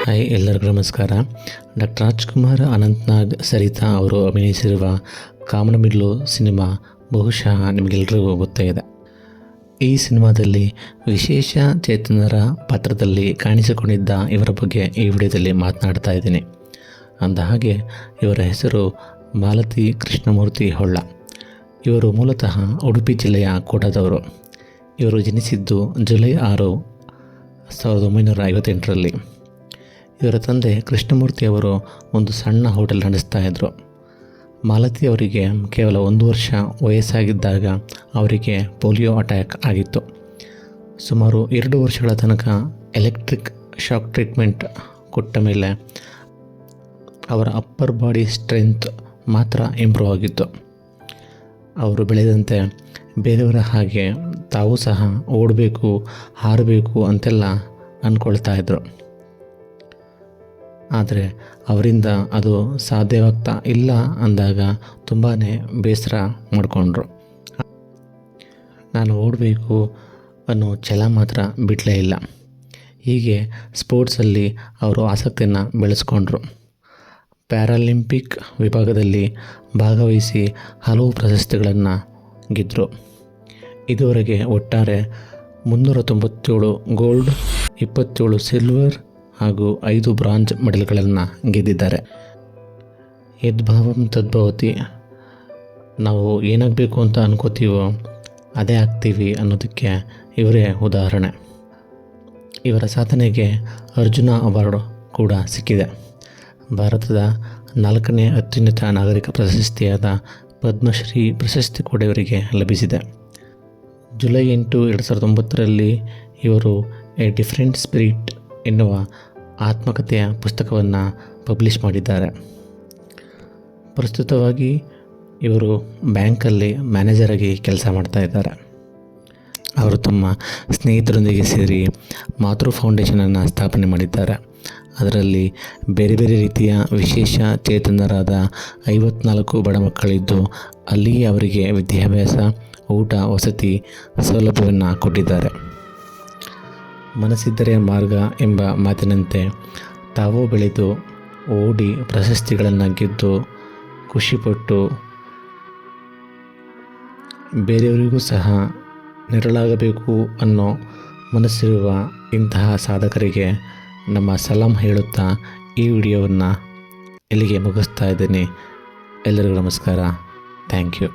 Hi, ಎಲ್ಲರಿಗೂ ನಮಸ್ಕಾರ. Doctor Rajkumar, Anantnag, Sarita ಅವರು ಅಭಿನಯಿಸಿರುವ ಕಾಮನಬಿಲ್ಲು ಸಿನಿಮಾ ಬಹುಶಃ ನಿಮಗೆಲ್ಲರಿಗೂ ಗೊತ್ತೇ ಇದೆ. ಈ ಸಿನಿಮಾದಲ್ಲಿ ವಿಶೇಷ ಚೇತನರ ಪಾತ್ರದಲ್ಲಿ ಕಾಣಿಸಿಕೊಂಡಿದ್ದ ಇವರ ಬಗ್ಗೆ ಈ ವಿಡಿಯೋದಲ್ಲಿ ಮಾತನಾಡ್ತಾ ಇದ್ದೀನಿ. ಅಂದ ಹಾಗೆ ಇವರ ಹೆಸರು ಮಾಲತಿ ಕೃಷ್ಣಮೂರ್ತಿ ಹೊಳ್ಳ. ಇವರು ಮೂಲತಃ ಉಡುಪಿ ಜಿಲ್ಲೆಯ ಕೋಟದವರು. ಇವರು ಜನಿಸಿದ್ದು ಜುಲೈ 6, 1958ರಲ್ಲಿ. ಇವರ ತಂದೆ ಕೃಷ್ಣಮೂರ್ತಿಯವರು ಒಂದು ಸಣ್ಣ ಹೋಟೆಲ್ ನಡೆಸ್ತಾ ಇದ್ದರು. ಮಾಲತಿ ಅವರಿಗೆ ಕೇವಲ 1 ವರ್ಷ ವಯಸ್ಸಾಗಿದ್ದಾಗ ಅವರಿಗೆ ಪೋಲಿಯೋ ಅಟ್ಯಾಕ್ ಆಗಿತ್ತು. ಸುಮಾರು 2 ವರ್ಷಗಳ ತನಕ ಎಲೆಕ್ಟ್ರಿಕ್ ಶಾಕ್ ಟ್ರೀಟ್ಮೆಂಟ್ ಕೊಟ್ಟ ಮೇಲೆ ಅವರ ಅಪ್ಪರ್ ಬಾಡಿ ಸ್ಟ್ರೆಂತ್ ಮಾತ್ರ ಇಂಪ್ರೂವ್ ಆಗಿತ್ತು. ಅವರು ಬೆಳೆದಂತೆ ಬೇರೆಯವರ ಹಾಗೆ ತಾವು ಸಹ ಓಡಬೇಕು, ಹಾರಬೇಕು ಅಂತೆಲ್ಲ ಅಂದ್ಕೊಳ್ತಾ ಇದ್ದರು. ಆದರೆ ಅವರಿಂದ ಅದು ಸಾಧ್ಯವಾಗ್ತಾ ಇಲ್ಲ ಅಂದಾಗ ತುಂಬಾ ಬೇಸರ ಮಾಡಿಕೊಂಡ್ರು. ನಾನು ಓಡಬೇಕು ಅನ್ನೋ ಛಲ ಮಾತ್ರ ಬಿಡಲೇ ಇಲ್ಲ. ಹೀಗೆ ಸ್ಪೋರ್ಟ್ಸಲ್ಲಿ ಅವರು ಆಸಕ್ತಿಯನ್ನು ಬೆಳೆಸ್ಕೊಂಡ್ರು. ಪ್ಯಾರಾಲಿಂಪಿಕ್ ವಿಭಾಗದಲ್ಲಿ ಭಾಗವಹಿಸಿ ಹಲವು ಪ್ರಶಸ್ತಿಗಳನ್ನು ಗೆದ್ದರು. ಇದುವರೆಗೆ ಒಟ್ಟಾರೆ 397 ಗೋಲ್ಡ್, 27 ಸಿಲ್ವರ್ ಹಾಗೂ 5 ಬ್ರಾಂಜ್ ಮೆಡಲ್ಗಳನ್ನು ಗೆದ್ದಿದ್ದಾರೆ. ಯದ್ಭಾವಂ ತದ್ಭವತಿ. ನಾವು ಏನಾಗಬೇಕು ಅಂತ ಅನ್ಕೋತೀವೋ ಅದೇ ಆಗ್ತೀವಿ ಅನ್ನೋದಕ್ಕೆ ಇವರೇ ಉದಾಹರಣೆ. ಇವರ ಸಾಧನೆಗೆ ಅರ್ಜುನ ಅವಾರ್ಡ್ ಕೂಡ ಸಿಕ್ಕಿದೆ. ಭಾರತದ 4ನೇ ಅತ್ಯುನ್ನತ ನಾಗರಿಕ ಪ್ರಶಸ್ತಿಯಾದ ಪದ್ಮಶ್ರೀ ಪ್ರಶಸ್ತಿ ಕೂಡ ಇವರಿಗೆ ಲಭಿಸಿದೆ. ಜುಲೈ 8, 2009ರಲ್ಲಿ ಇವರು ಎ ಡಿಫರೆಂಟ್ ಸ್ಪಿರಿಟ್ ಎನ್ನುವ ಆತ್ಮಕಥೆಯ ಪುಸ್ತಕವನ್ನು ಪಬ್ಲಿಷ್ ಮಾಡಿದ್ದಾರೆ. ಪ್ರಸ್ತುತವಾಗಿ ಇವರು ಬ್ಯಾಂಕಲ್ಲಿ ಮ್ಯಾನೇಜರಾಗಿ ಕೆಲಸ ಮಾಡ್ತಾ ಇದ್ದಾರೆ. ಅವರು ತಮ್ಮ ಸ್ನೇಹಿತರೊಂದಿಗೆ ಸೇರಿ ಮಾತೃ ಫೌಂಡೇಶನನ್ನು ಸ್ಥಾಪನೆ ಮಾಡಿದ್ದಾರೆ. ಅದರಲ್ಲಿ ಬೇರೆ ಬೇರೆ ರೀತಿಯ ವಿಶೇಷ ಚೇತನರಾದ 54 ಬಡ ಮಕ್ಕಳಿದ್ದು ಅಲ್ಲಿಯೇ ಅವರಿಗೆ ವಿದ್ಯಾಭ್ಯಾಸ, ಊಟ, ವಸತಿ ಸೌಲಭ್ಯವನ್ನು ಕೊಟ್ಟಿದ್ದಾರೆ. ಮನಸ್ಸಿದ್ದರೆ ಮಾರ್ಗ ಎಂಬ ಮಾತಿನಂತೆ ತಾವೂ ಬೆಳೆದು ಓಡಿ ಪ್ರಶಸ್ತಿಗಳನ್ನು ಗೆದ್ದು ಖುಷಿಪಟ್ಟು ಬೇರೆಯವರಿಗೂ ಸಹ ನೆರಳಾಗಬೇಕು ಅನ್ನೋ ಮನಸ್ಸಿರುವ ಇಂತಹ ಸಾಧಕರಿಗೆ ನಮ್ಮ ಸಲಾಂ ಹೇಳುತ್ತಾ ಈ ವಿಡಿಯೋವನ್ನು ಇಲ್ಲಿಗೆ ಮುಗಿಸ್ತಾ ಇದ್ದೀನಿ. ಎಲ್ಲರಿಗೂ ನಮಸ್ಕಾರ. Thank you.